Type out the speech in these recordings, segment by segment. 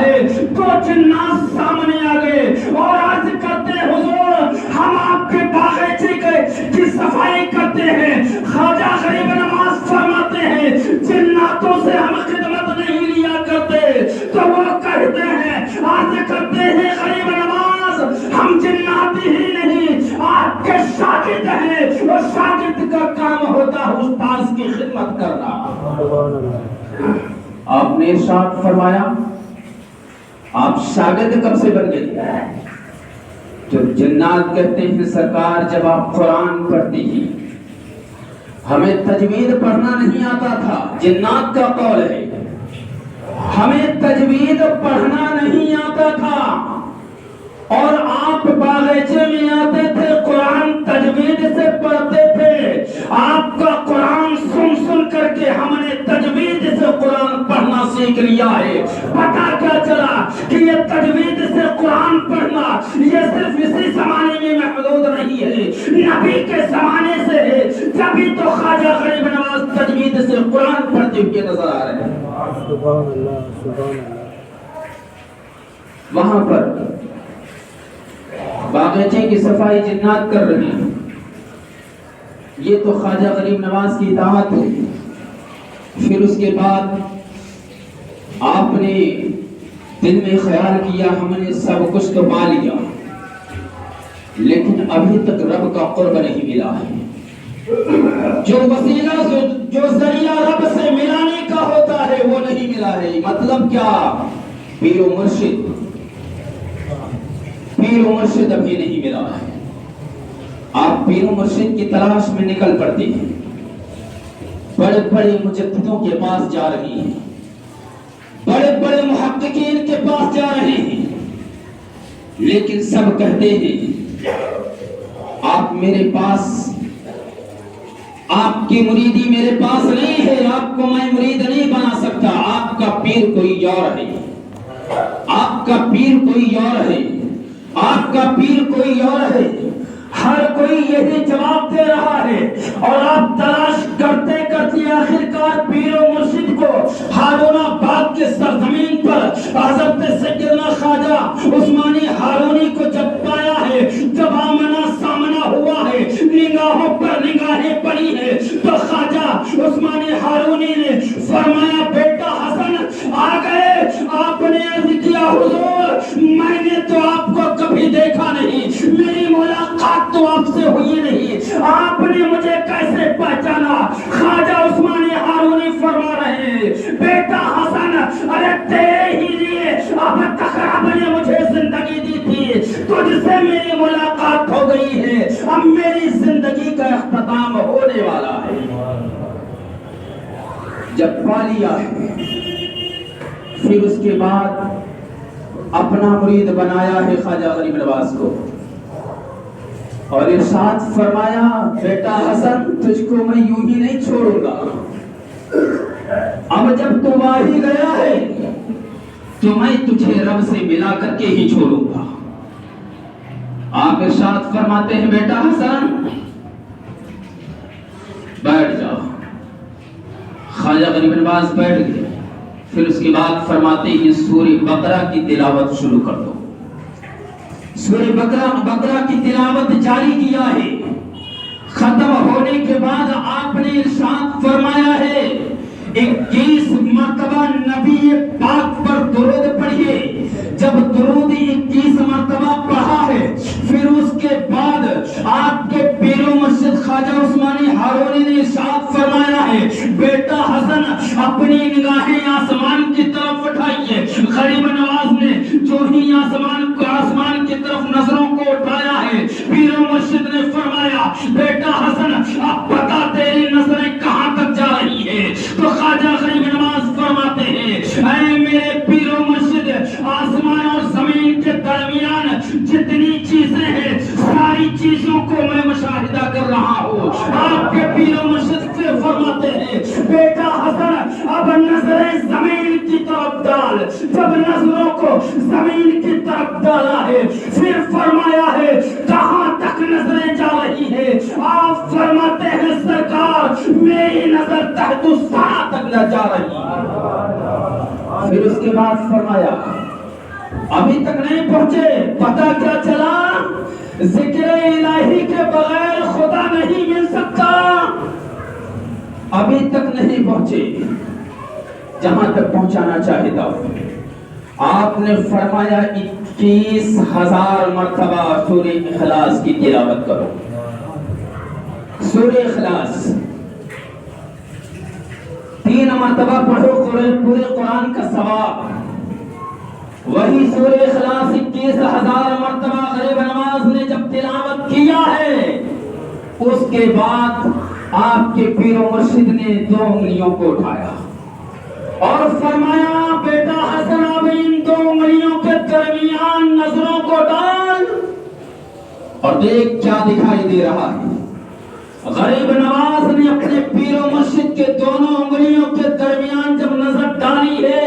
ہے تو جنات سامنے آ گئے اور عرض کرتے ہیں حضور ہم آپ کے باغیچے کی صفائی کرتے ہیں. خواجہ غریب نواز فرماتے ہیں جناتوں سے ہم خدمت نہیں لیا کرتے. تو وہ کہتے ہیں عرض کرتے ہیں غریب نواز ہم جناتی ہی نہیں آپ کے شاگرد ہیں. اور شاگرد کا کام ہوتا ہے استاذ کی خدمت کرنا. آپ نے ارشاد فرمایا آپ شاگرد کب سے بن گئے؟ تو جنات کہتے ہیں سرکار جب آپ قرآن پڑھتی تھی ہمیں تجوید پڑھنا نہیں آتا تھا. جنات کا قول ہے ہمیں تجوید پڑھنا نہیں آتا تھا اور آپ باغیچے میں آتے تھے قرآن تجوید سے پڑھتے تھے. آپ کا قرآن سن سن کر کے ہم نے تجوید سے قرآن پڑھنا سیکھ لیا ہے. پتہ کیا چلا کہ یہ تجوید سے قرآن پڑھنا یہ صرف اسی زمانے میں محدود نہیں ہے, نبی کے زمانے سے ہے. جبھی تو خواجہ غریب نواز تجوید سے قرآن پڑھتے ہوئے نظر آ رہے ہیں. سبحان اللہ سبحان اللہ. وہاں پر باغیچے کی صفائی جنات کر رہے ہیں. یہ تو خواجہ غریب نواز کی اطاعت ہے. پھر اس کے بعد آپ نے دل میں خیال کیا ہم نے سب کچھ تو پا لیا لیکن ابھی تک رب کا قرب نہیں ملا ہے. جو وسیلہ جو ذریعہ رب سے ملانے کا ہوتا ہے وہ نہیں ملا ہے. مطلب کیا؟ پیر و مرشد ابھی نہیں ملا ہے. آپ پیر و مرشد کی تلاش میں نکل پڑتے ہیں, بڑے بڑے مجددوں کے پاس جا رہے ہیں, بڑے بڑے محققین کے پاس جا رہے ہیں, لیکن سب کہتے ہیں آپ میرے پاس آپ کی مریدی میرے پاس نہیں ہے, آپ کو میں مرید نہیں بنا سکتا. آپ کا پیر کوئی اور ہے, آپ کا پیر کوئی اور ہے, آپ کا پیر کوئی اور ہے. ہر کوئی یہی جواب دے رہا ہے اور آپ تلاش کرتے کرتے آخرکار پیر و مرشد کو ہارون آباد کے سرزمین پر حضرت سیدنا خواجہ عثمانی ہارونی کو جب پایا ہے, جب آمنا سامنا ہوا ہے, نگاہوں پر نگاہیں پڑی ہے, تو خواجہ عثمانی ہارونی نے فرمایا بیٹا حسن آ گئے. آپ نے عرض کیا حضور میں نے تو آپ کو کبھی دیکھا نہیں, میری ملاقات تو آپ سے ہوئی نہیں, آپ نے مجھے کیسے پہچانا؟ خواجہ عثمانی ہارونی فرما رہے ہیں بیٹا حسن ارے تیرے ہی لیے اب تک رب نے مجھے زندگی دی تھی, تجھ سے میری ملاقات ہو گئی ہے, اب میری زندگی کا اختتام ہونے والا ہے. جب پا لیا ہے پھر اس کے بعد اپنا مرید بنایا ہے خواجہ غریب نواز کو اور ارشاد فرمایا بیٹا حسن تجھ کو میں یوں ہی نہیں چھوڑوں گا, اب جب تو واہی گیا ہے تو میں تجھے رب سے ملا کر کے ہی چھوڑوں گا. آپ ارشاد فرماتے ہیں بیٹا حسن بیٹھ جاؤ. خواجہ غریب نواز بیٹھ گئے. پھر اس کے بعد فرماتے ہیں سورہ بقرہ کی تلاوت شروع کر دو. سورہ بقرہ کی تلاوت جاری کیا ہے. ختم ہونے کے بعد آپ نے ارشاد فرمایا ہے 21 مرتبہ نبی پاک پر درود پڑھیے. جب درود 21 مرتبہ پڑھا ہے پھر اس کے بعد آپ کے پیر و مرشد خواجہ عثمانی ہارونی نے ارشاد فرمایا ہے بیٹا حسن اپنی نگاہیں آسمان کی طرف اٹھائیے. غریب نواز نے جو ہی آسمان کی طرف نظروں کو اٹھایا ہے پیر و مرشد نے فرمایا بیٹا حسن اب بتا تیری نظریں کہاں تک جا رہی ہے؟ تو خواجہ غریب نواز فرماتے ہیں اے میرے پیر و مرشد آسمان اور زمین کے درمیان جتنی چیزیں ہیں ساری چیزوں کو میں مشاہدہ کر رہا ہوں. آپ کے پیر و مرشد سے فرماتے ہیں بیٹا حسن اب نظریں زمین کی طرف ڈال. جب نظروں کو زمین کی طرف ڈالا ہے پھر فرمایا ہے کہاں تک نظریں جا رہی ہے؟ آپ فرماتے ہیں سرکار میری نظر تحت الثرى تک نہ جا رہی. پھر اس کے بعد فرمایا ابھی تک نہیں پہنچے، پتہ کیا چلا؟ ذکر الہی کے بغیر خدا نہیں مل سکتا۔ ابھی تک نہیں پہنچے جہاں تک پہنچانا چاہتا ہوں۔ آپ نے فرمایا 21,000 مرتبہ سورہ اخلاص کی تلاوت کرو۔ سورہ اخلاص 3 مرتبہ پڑھو، پورے قرآن کا ثواب۔ وہی سورہ اخلاص 21,000 مرتبہ غریب نواز نے جب تلاوت کیا ہے، اس کے بعد آپ کے پیر و مرشد نے 2 انگلیوں کو اٹھایا اور فرمایا بیٹا حسن اب ان 2 انگلیوں کے درمیان نظروں کو ڈال اور دیکھ کیا دکھائی دے رہا ہے۔ غریب نواز نے اپنے پیر و مرشد کے دونوں انگلیوں کے درمیان جب نظر ڈالی ہے،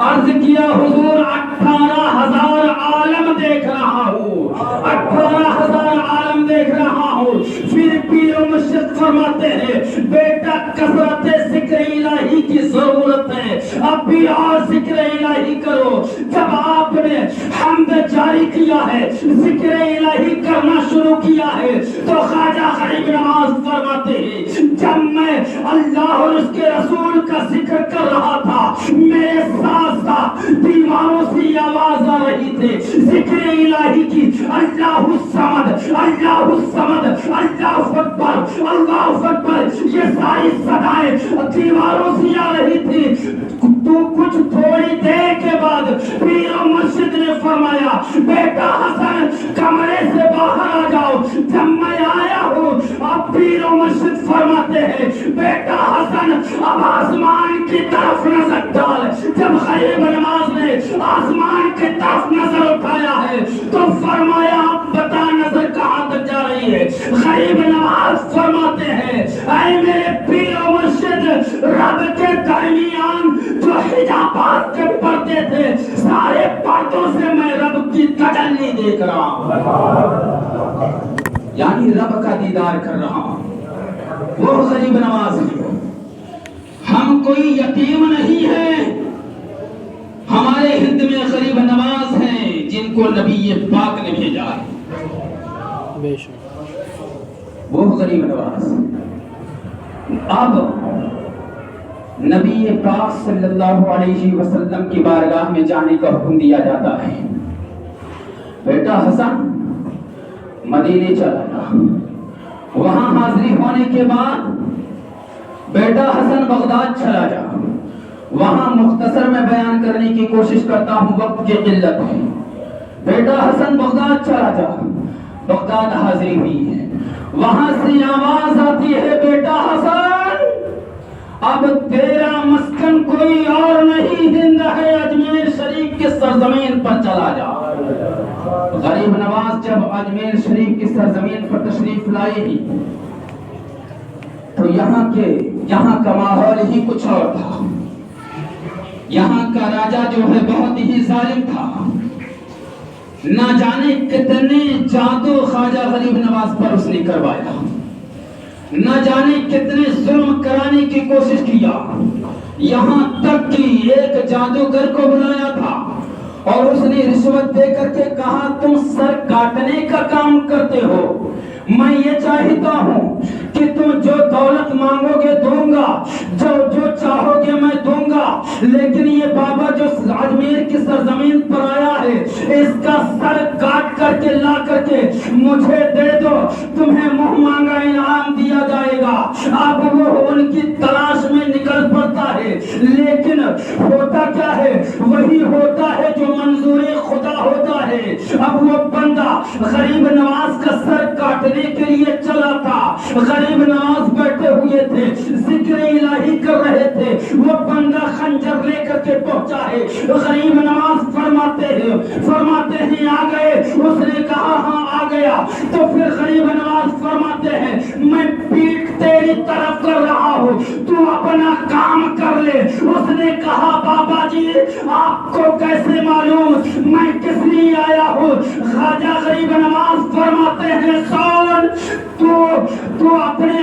عرض کیا حضور 18,000 عالم دیکھ رہا ہوں، 18,000 عالم دیکھ رہا ہوں۔ پھر پیر و مرشد فرماتے ہیں بیٹا کثرت ذکر الہی کی ضرورت ہے، اب بھی اور ذکر الہی کرو۔ جب آپ نے حمد جاری کیا ہے، ذکر الہی کرنا شروع کیا ہے، تو خواجہ غریب نواز فرماتے ہیں جب میں اللہ اور اس کے رسول کا ذکر کر رہا تھا، میرے ساتھ ساتھ دیواروں سے آواز آ رہی تھی ذکر الہی کی، اللہ الصمد، اللہ الصمد، اللہ اکبر، اللہ اکبر، یہ ساری صدائیں دیواروں سے آ رہی تھی۔ تو کچھ تھوڑی دیر کے بعد پیر و مرشد نے فرمایا بیٹا حسن کمرے سے باہر آ جاؤ۔ جب میں آیا ہوں، اب پیر و مرشد فرماتے ہیں بیٹا حسن اب آسمان کی طرف نظر ڈال۔ جب غریب نواز نے آسمان کی طرف نظر اٹھایا ہے تو فرمایا اب بتا نظر کہاں تک جا رہی ہے؟ غریب نواز فرماتے ہیں اے میرے پیر و مرشد، رب کے درمیان جو حجابات کے پردے تھے، سارے پردوں سے میں رب کی تجلی دیکھ رہا ہوں، یعنی رب کا دیدار کر رہا ہوں۔ وہ غریب نواز ہے، ہم کوئی یتیم نہیں ہیں، ہمارے ہند میں غریب نواز ہیں جن کو نبی پاک نے بھیجا ہے، بے شک وہ غریب نواز۔ اب نبی پاک صلی اللہ علیہ وسلم کی بارگاہ میں جانے کا حکم دیا جاتا ہے، بیٹا حسن مدینے چلا جا۔ وہاں حاضری ہونے کے بعد بیٹا حسن بغداد چلا جا۔ وہاں مختصر میں بیان کرنے کی کوشش کرتا ہوں، وقت کی قلت ہے۔ بیٹا حسن بغداد چلا جا، بغداد حاضری ہوئی ہے، وہاں سے آواز آتی ہے بیٹا حسن اب تیرا مسکن کوئی اور نہیں، ہند ہے، اجمیر شریف کی سرزمین پر چلا جا۔ غریب نواز جب اجمیر شریف کی سرزمین پر تشریف لائے ہی تو یہاں کا ماحول ہی کچھ اور تھا۔ یہاں کا راجہ جو ہے بہت ہی ظالم تھا، نہ جانے کتنے جادو خواجہ غریب نواز پر اس نے کروایا، نہ جانے کتنے ظلم کرانے کی کوشش کیا، یہاں تک کہ ایک جادوگر کو بلایا تھا اور اس نے رشوت دے کر کے کہا تم سر کاٹنے کا کام کرتے ہو، میں یہ چاہتا ہوں کہ تم جو دولت مانگو گے دوں گا، جو چاہو گے میں دوں گا، لیکن یہ بابا جو اجمیر کی سرزمین پر آیا ہے اس کا سر کاٹ کر کے لا کر کے مجھے دے دو، تمہیں منہ مانگا انعام دیا جائے گا۔ اب وہ ان کی تلاش میں نکل پڑتا ہے، لیکن ہوتا کیا ہے؟ وہی ہوتا ہے جو منظور خدا ہوتا ہے۔ اب وہ بندہ غریب نواز کا سر کاٹنے کے لیے چلا تھا، غریب نواز بیٹھے ہوئے تھے، ذکر الہی کر رہے تھے، وہ بندہ خنجر لے کر کے پہنچا ہے، غریب نواز فرماتے ہیں آ گئے، اس نے کہا ہاں آ گیا، تو پھر غریب نواز فرماتے ہیں میں پیٹھ تیری طرف کر رہا ہوں، تو اپنا کام کر لے۔ اس نے کہا بابا جی آپ کو کیسے معلوم میں کس لیے آیا ہوں؟ خواجہ غریب نواز فرماتے ہیں سن، تو اپنے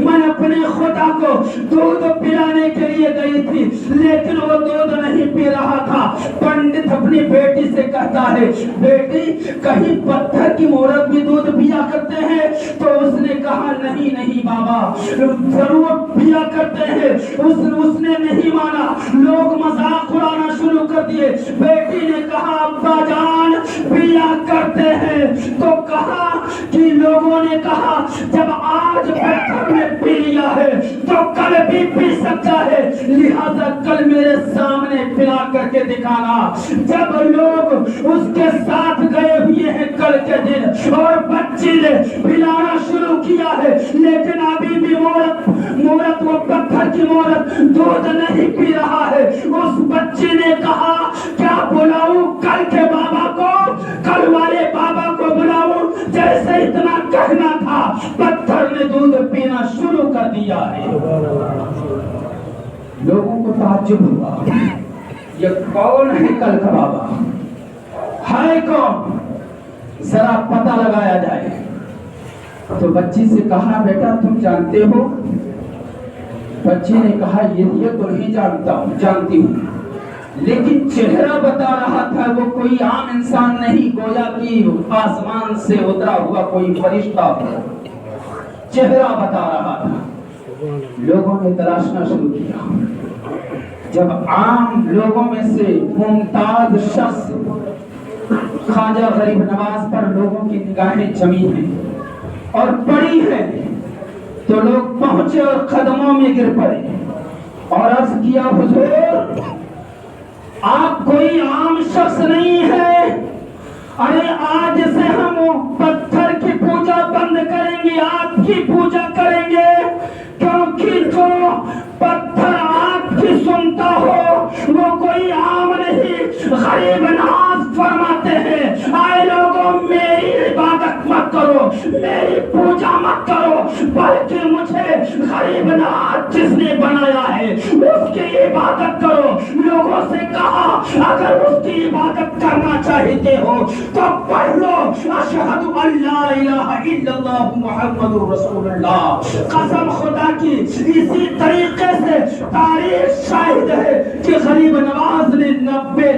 میں اپنے خدا کو دودھ پلانے کے لیے گئی تھی لیکن وہ دودھ نہیں پی رہا تھا. پنڈت اپنی بیٹی سے کہتا ہے بیٹی کہیں پتھر کی مورت بھی دودھ پیا کرتے ہیں؟ تو اس نے کہا نہیں بابا ضرور پیا کرتے ہیں. اس نے نہیں مانا. لوگ مذاق اڑانا شروع کر دیے. بیٹی نے کہا ابا جان پیا کرتے ہیں. تو کہا کہ لوگوں نے کہا جب آج پتھر نے پی لیا ہے تو کل بھی پی سکتا ہے لہذا کل میرے سامنے پلا کر کے دکھانا. جب لوگ اس کے ساتھ گئے ہوئے ہیں کل کے دن اور بچی نے پلانا شروع کیا ہے لیکن ابھی بھی مورت وہ پتھر کی مورت دودھ نہیں پی رہا ہے. اس بچی نے کہا کیا بلاؤں کل کے بابا کو؟ کل والے بابا کو بلاؤں؟ جیسے اتنا کہنا تھا پتھر نے دودھ پینا شروع کر دیا ہے. لوگوں کو تعجب ہوا یہ کون ہے کل کا بابا؟ ہے کون؟ ذرا پتہ لگایا جائے. تو بچی سے کہا بیٹا تم جانتے ہو؟ بچی نے کہا یہ تو نہیں جانتی ہوں لیکن چہرہ بتا رہا تھا وہ کوئی عام انسان نہیں گویا کہ آسمان سے اترا ہوا کوئی فرشتہ ہو. چہرہ بتا رہا تھا. لوگوں نے تلاشنا شروع کیا. جب عام لوگوں میں سے ممتاز شخص خواجہ غریب نواز پر لوگوں کی نگاہیں جمی ہیں اور پڑی ہیں تو لوگ پہنچے اور قدموں میں گر پڑے اور عرض کیا حضور آپ کوئی عام شخص نہیں ہے. ارے آج سے ہم پتھر کی پوجا بند کریں گے آپ کی پوجا کریں گے کیونکہ جو پتھر آپ کی سنتا ہو وہ کوئی عام نہیں. غریب نواز فرماتے ہیں آئے لوگوں میری عبادت مت کرو میری پوجا مت کرو بلکہ مجھے غریب نواز جس نے بنایا ہے اس کی عبادت کرو. لوگوں سے کہا اگر اس کی عبادت کرنا چاہتے ہو تو پڑھ لو اشہد ان لا الہ الا اللہ محمد رسول اللہ. قسم خدا کی اسی طریقے سے تاریخ شاہد ہے کہ غریب نواز نے 90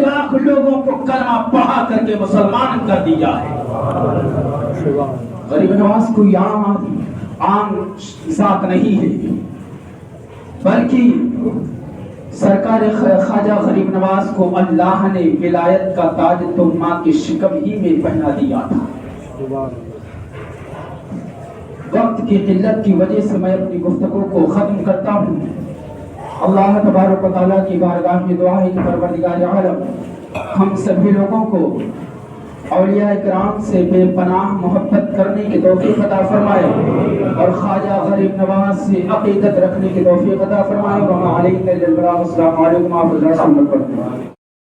لاکھ لوگوں کو کلمہ پڑھا کر کے مسلمان کر دیا ہے. غریب نواز کوئی عام ذات نہیں ہے بلکہ سرکار خواجہ غریب نواز کو اللہ نے ولایت کا تاج تو ماں کی شکم ہی میں پہنا دیا تھا. وقت کی قلت کی وجہ سے میں اپنی گفتگو کو ختم کرتا ہوں. اللہ تبارک و تعالیٰ کی بارگاہ میں دعا ہے کہ پروردگار عالم ہم سبھی لوگوں کو اولیاء کرام سے بے پناہ محبت کرنے کی توفیق عطا فرمائے اور خواجہ غریب نواز سے عقیدت رکھنے کی توفیق عطا فرمائے. وما علینا الا البلاغ. السلام علیکم ورحمۃ اللہ وبرکاتہ.